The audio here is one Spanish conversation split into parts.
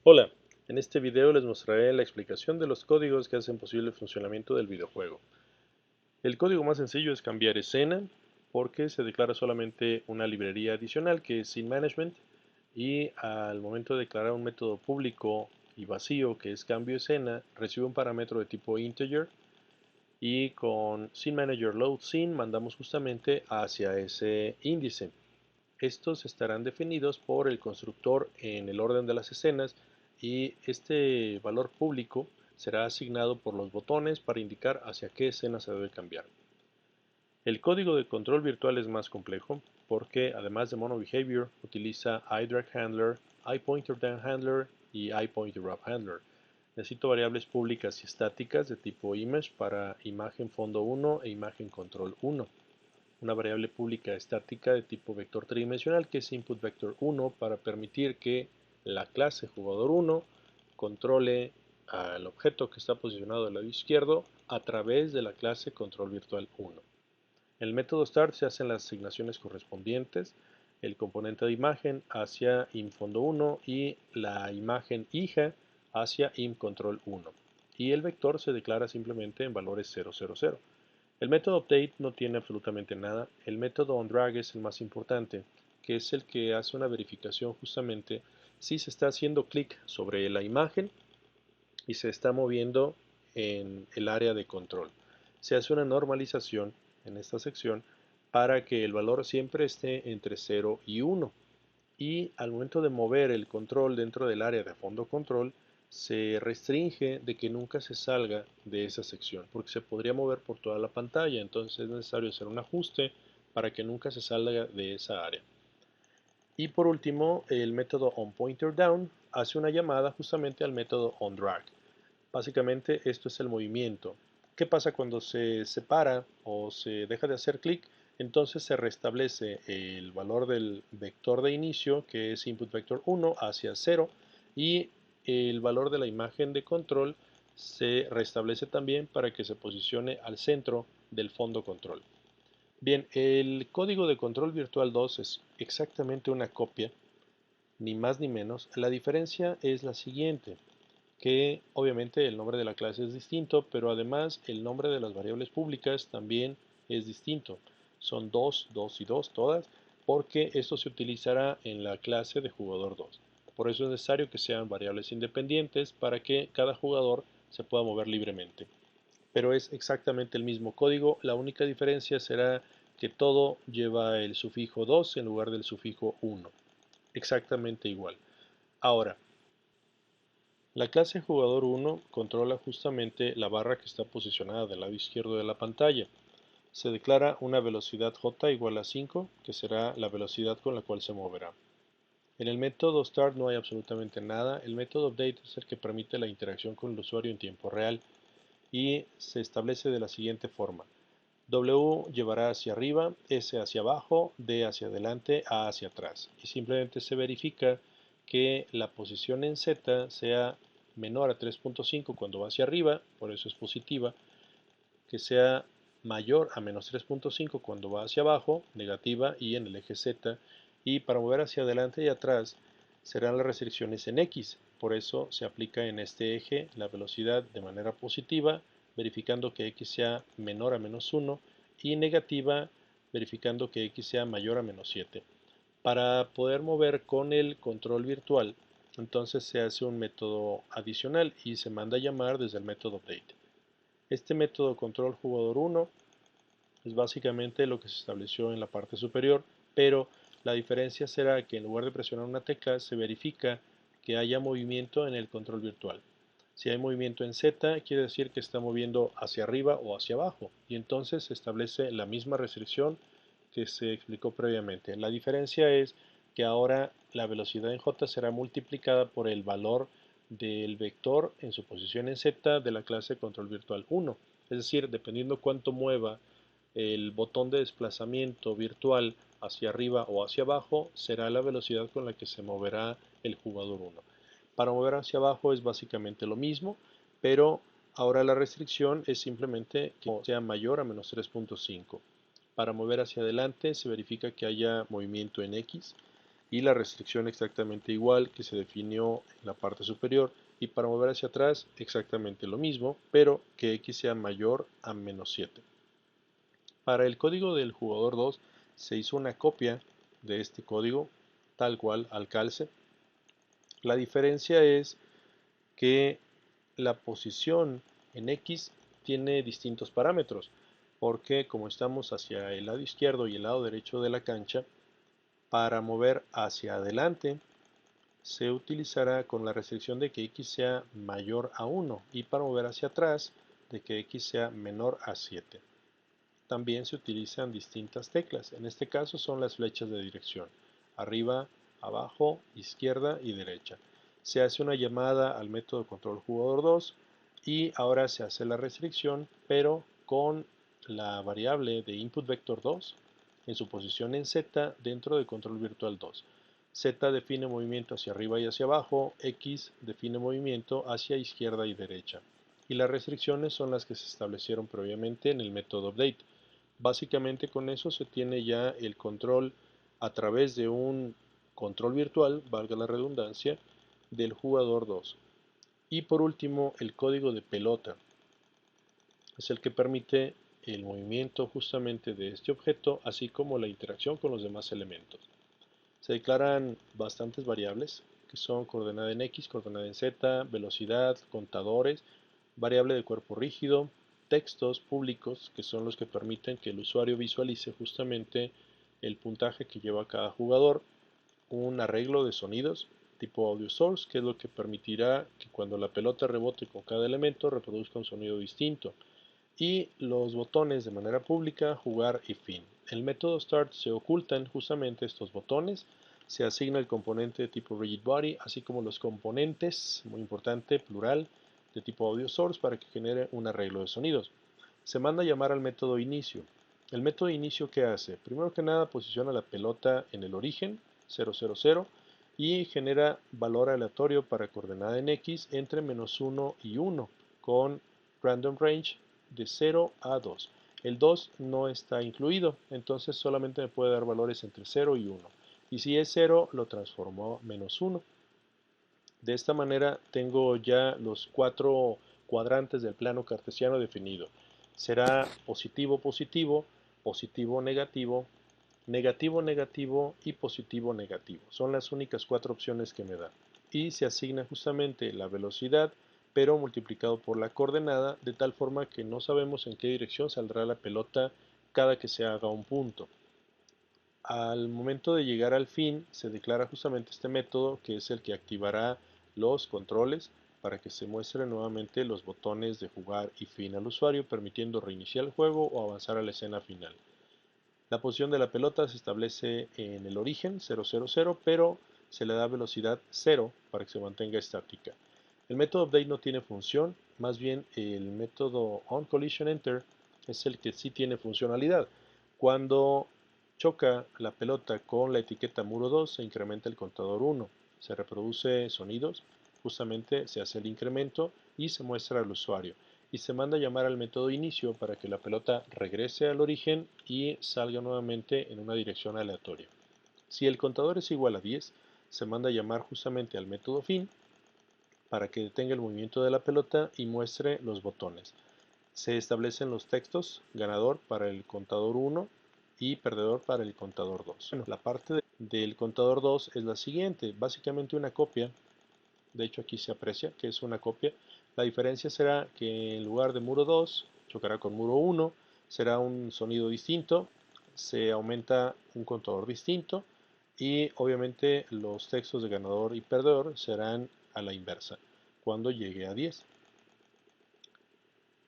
Hola, en este video les mostraré la explicación de los códigos que hacen posible el funcionamiento del videojuego. El código más sencillo es cambiar escena porque se declara solamente una librería adicional que es SceneManagement y al momento de declarar un método público y vacío que es cambio escena recibe un parámetro de tipo integer y con SceneManager mandamos justamente hacia ese índice. Estos estarán definidos por el constructor en el orden de las escenas y este valor público será asignado por los botones para indicar hacia qué escena se debe cambiar. El código de control virtual es más complejo porque además de MonoBehavior utiliza iDragHandler, iPointerDownHandler y iPointerUpHandler. Necesito variables públicas y estáticas de tipo image para imagen fondo 1 e imagen control 1. Una variable pública estática de tipo vector tridimensional que es inputVector1 para permitir que la clase jugador1 controle al objeto que está posicionado del lado izquierdo a través de la clase controlVirtual1. En el método start se hacen las asignaciones correspondientes, el componente de imagen hacia imFondo1 y la imagen hija hacia imControl1. Y el vector se declara simplemente en valores 0, 0, 0. El método update no tiene absolutamente nada. El método onDrag es el más importante, que es el que hace una verificación justamente si se está haciendo clic sobre la imagen y se está moviendo en el área de control. Se hace una normalización en esta sección para que el valor siempre esté entre 0 y 1. Y al momento de mover el control dentro del área de fondo control, se restringe de que nunca se salga de esa sección, porque se podría mover por toda la pantalla, entonces es necesario hacer un ajuste para que nunca se salga de esa área. Y por último, el método onPointerDown hace una llamada justamente al método onDrag. Básicamente esto es el movimiento. ¿Qué pasa cuando se separa o se deja de hacer clic? Entonces se restablece el valor del vector de inicio, que es inputVector1, hacia 0, y el valor de la imagen de control se restablece también para que se posicione al centro del fondo control. Bien, el código de control virtual 2 es exactamente una copia, ni más ni menos. La diferencia es la siguiente, que obviamente el nombre de la clase es distinto, pero además el nombre de las variables públicas también es distinto. Son 2, 2 y 2 todas, porque esto se utilizará en la clase de jugador 2. Por eso es necesario que sean variables independientes para que cada jugador se pueda mover libremente. Pero es exactamente el mismo código, la única diferencia será que todo lleva el sufijo 2 en lugar del sufijo 1. Exactamente igual. Ahora, la clase jugador1 controla justamente la barra que está posicionada del lado izquierdo de la pantalla. Se declara una velocidad j igual a 5, que será la velocidad con la cual se moverá. En el método start no hay absolutamente nada. El método update es el que permite la interacción con el usuario en tiempo real y se establece de la siguiente forma. W llevará hacia arriba, S hacia abajo, D hacia adelante, A hacia atrás. Y simplemente se verifica que la posición en Z sea menor a 3.5 cuando va hacia arriba, por eso es positiva, que sea mayor a menos 3.5 cuando va hacia abajo, negativa, y en el eje Z. Y para mover hacia adelante y atrás serán las restricciones en X, por eso se aplica en este eje la velocidad de manera positiva, verificando que X sea menor a menos 1, y negativa, verificando que X sea mayor a menos 7. Para poder mover con el control virtual, entonces se hace un método adicional y se manda a llamar desde el método update. Este método control jugador 1 es básicamente lo que se estableció en la parte superior, pero la diferencia será que en lugar de presionar una tecla se verifica que haya movimiento en el control virtual. Si hay movimiento en Z, quiere decir que está moviendo hacia arriba o hacia abajo, y entonces se establece la misma restricción que se explicó previamente. La diferencia es que ahora la velocidad en J será multiplicada por el valor del vector en su posición en Z de la clase control virtual 1. Es decir, dependiendo cuánto mueva el botón de desplazamiento virtual hacia arriba o hacia abajo, será la velocidad con la que se moverá el jugador 1. Para mover hacia abajo es básicamente lo mismo, pero ahora la restricción es simplemente que sea mayor a menos 3.5. Para mover hacia adelante se verifica que haya movimiento en X y la restricción exactamente igual que se definió en la parte superior, y para mover hacia atrás exactamente lo mismo, pero que x sea mayor a -7. Para el código del jugador 2 se hizo una copia de este código tal cual al calce. La diferencia es que la posición en X tiene distintos parámetros, porque como estamos hacia el lado izquierdo y el lado derecho de la cancha, para mover hacia adelante se utilizará con la restricción de que X sea mayor a 1 y para mover hacia atrás de que X sea menor a 7. También se utilizan distintas teclas, en este caso son las flechas de dirección, arriba, abajo, izquierda y derecha. Se hace una llamada al método control jugador 2 y ahora se hace la restricción, pero con la variable de input vector 2 en su posición en Z dentro de control virtual 2. Z define movimiento hacia arriba y hacia abajo, X define movimiento hacia izquierda y derecha. Y las restricciones son las que se establecieron previamente en el método update. Básicamente con eso se tiene ya el control a través de un control virtual, valga la redundancia, del jugador 2. Y por último, el código de pelota es el que permite el movimiento justamente de este objeto, así como la interacción con los demás elementos. Se declaran bastantes variables, que son coordenada en X, coordenada en Z, velocidad, contadores, variable de cuerpo rígido, textos públicos, que son los que permiten que el usuario visualice justamente el puntaje que lleva cada jugador, un arreglo de sonidos tipo audio source, que es lo que permitirá que cuando la pelota rebote con cada elemento reproduzca un sonido distinto, y los botones de manera pública, jugar y fin. En el método start se ocultan justamente estos botones, se asigna el componente de tipo rigid body, así como los componentes, muy importante, plural, de tipo audio source para que genere un arreglo de sonidos. Se manda a llamar al método inicio. El método inicio, ¿qué hace? Primero que nada posiciona la pelota en el origen, 000, y genera valor aleatorio para coordenada en X entre -1 y 1 con random range de 0 a 2. El 2 no está incluido, entonces solamente me puede dar valores entre 0 y 1. Y si es 0, lo transformó -1. De esta manera tengo ya los 4 cuadrantes del plano cartesiano definido. Será positivo, positivo, positivo, negativo, negativo, negativo y positivo, negativo. Son las únicas 4 opciones que me da. Y se asigna justamente la velocidad, pero multiplicado por la coordenada, de tal forma que no sabemos en qué dirección saldrá la pelota cada que se haga un punto. Al momento de llegar al fin, se declara justamente este método, que es el que activará los controles para que se muestren nuevamente los botones de jugar y fin al usuario, permitiendo reiniciar el juego o avanzar a la escena final. La posición de la pelota se establece en el origen 000, pero se le da velocidad 0 para que se mantenga estática. El método update no tiene función, más bien el método onCollisionEnter es el que sí tiene funcionalidad. Cuando choca la pelota con la etiqueta muro 2 se incrementa el contador 1, se reproduce sonidos, justamente se hace el incremento y se muestra al usuario y se manda a llamar al método inicio para que la pelota regrese al origen y salga nuevamente en una dirección aleatoria. Si el contador es igual a 10, se manda a llamar justamente al método fin para que detenga el movimiento de la pelota y muestre los botones. Se establecen los textos, ganador para el contador 1 y perdedor para el contador 2. Bueno, la parte del contador 2 es la siguiente, básicamente una copia. De hecho aquí se aprecia que es una copia. La diferencia será que en lugar de muro 2 chocará con muro 1, será un sonido distinto, se aumenta un contador distinto y obviamente los textos de ganador y perdedor serán a la inversa cuando llegue a 10.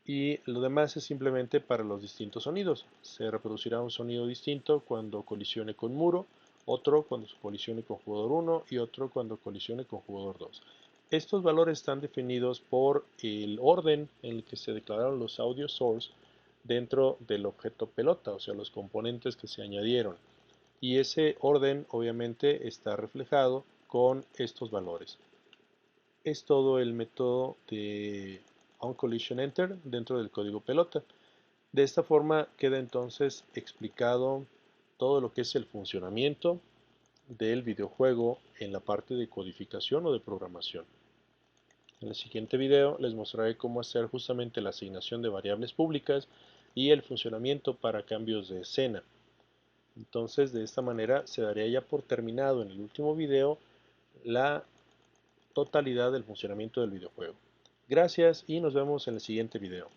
Y lo demás es simplemente para los distintos sonidos. Se reproducirá un sonido distinto cuando colisione con muro, otro cuando colisione con jugador 1 y otro cuando colisione con jugador 2. Estos valores están definidos por el orden en el que se declararon los audio source dentro del objeto pelota, o sea, los componentes que se añadieron. Y ese orden obviamente está reflejado con estos valores. Es todo el método de onCollisionEnter dentro del código pelota. De esta forma queda entonces explicado todo lo que es el funcionamiento, del videojuego en la parte de codificación o de programación. En el siguiente video les mostraré cómo hacer justamente la asignación de variables públicas y el funcionamiento para cambios de escena. Entonces, de esta manera se daría ya por terminado en el último video la totalidad del funcionamiento del videojuego. Gracias y nos vemos en el siguiente video.